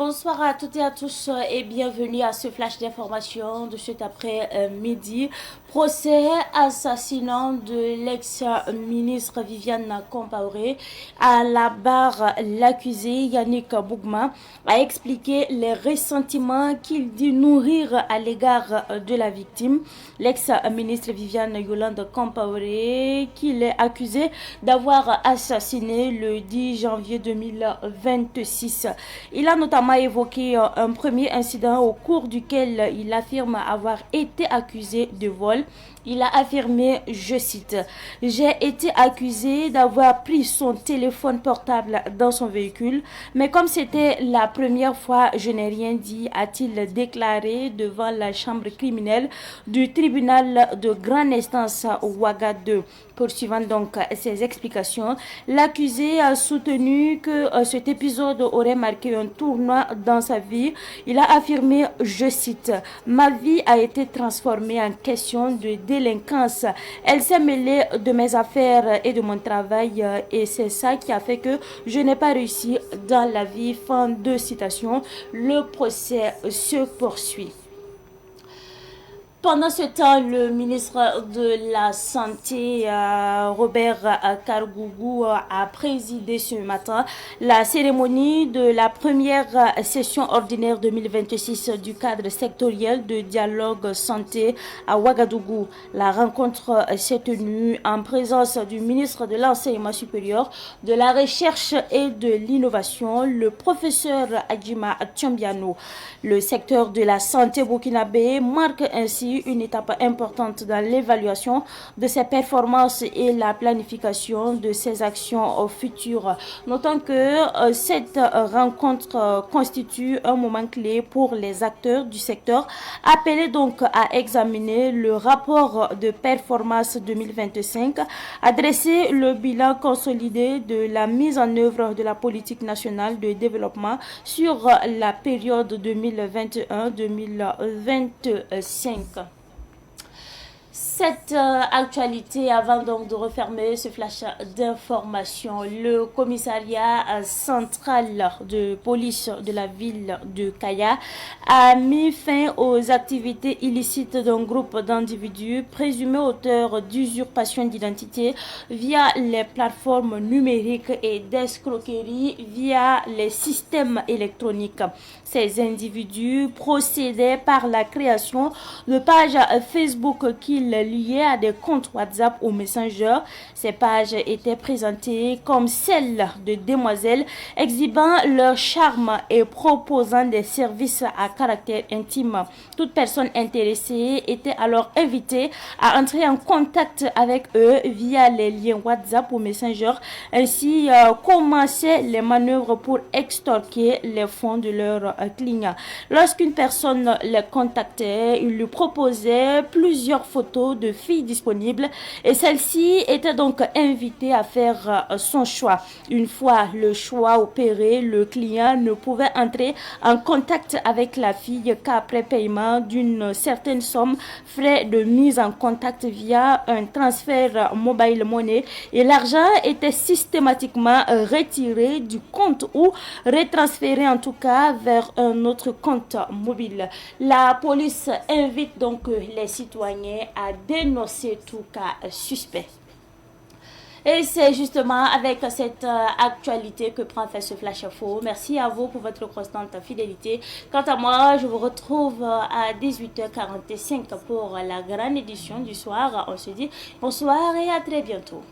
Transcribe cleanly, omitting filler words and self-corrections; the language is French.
Bonsoir à toutes et à tous et bienvenue à ce flash d'information de cet après-midi. Procès assassinant de l'ex-ministre Viviane Compaoré. À la barre, l'accusé Yannick Bougma a expliqué les ressentiments qu'il dit nourrir à l'égard de la victime. L'ex-ministre Viviane Yolande Compaoré, qu'il est accusé d'avoir assassiné le 10 janvier 2026. Il a notamment évoqué un premier incident au cours duquel il affirme avoir été accusé de vol. Il a affirmé, je cite, « J'ai été accusé d'avoir pris son téléphone portable dans son véhicule, mais comme c'était la première fois, je n'ai rien dit », a-t-il déclaré devant la chambre criminelle du tribunal de grande instance Ouaga 2. Poursuivant donc ses explications, l'accusé a soutenu que cet épisode aurait marqué un tournant dans sa vie. Il a affirmé, je cite, « Ma vie a été transformée en question de délinquance. Elle s'est mêlée de mes affaires et de mon travail et c'est ça qui a fait que je n'ai pas réussi dans la vie. » Fin de citation. Le procès se poursuit. Pendant ce temps, le ministre de la Santé, Robert Kargougou, a présidé ce matin la cérémonie de la première session ordinaire 2026 du cadre sectoriel de dialogue santé à Ouagadougou. La rencontre s'est tenue en présence du ministre de l'Enseignement supérieur, de la Recherche et de l'Innovation, le professeur Adjima Tiombiano. Le secteur de la santé burkinabé marque ainsi une étape importante dans l'évaluation de ses performances et la planification de ses actions futures. Notons que cette rencontre constitue un moment clé pour les acteurs du secteur, appelés donc à examiner le rapport de performance 2025, à dresser le bilan consolidé de la mise en œuvre de la politique nationale de développement sur la période 2021-2025. Cette actualité, avant donc de refermer ce flash d'information, le commissariat central de police de la ville de Kaya a mis fin aux activités illicites d'un groupe d'individus présumés auteurs d'usurpation d'identité via les plateformes numériques et d'escroquerie via les systèmes électroniques. Ces individus procédaient par la création de pages Facebook qu'ils liaient à des comptes WhatsApp ou Messenger. Ces pages étaient présentées comme celles de demoiselles exhibant leur charme et proposant des services à caractère intime. Toute personne intéressée était alors invitée à entrer en contact avec eux via les liens WhatsApp ou Messenger. Ainsi commençaient les manœuvres pour extorquer les fonds de leurs clients. Lorsqu'une personne les contactait, il lui proposait plusieurs photos de filles disponibles et celle-ci était donc invitée à faire son choix. Une fois le choix opéré, le client ne pouvait entrer en contact avec la fille qu'après paiement d'une certaine somme, frais de mise en contact via un transfert mobile money, et l'argent était systématiquement retiré du compte ou retransféré en tout cas vers un autre compte mobile. La police invite donc les citoyens à dénoncer tout cas suspect. Et c'est justement avec cette actualité que prend fait ce Flash Info. Merci à vous pour votre constante fidélité. Quant à moi, je vous retrouve à 18h45 pour la grande édition du soir. On se dit bonsoir et à très bientôt.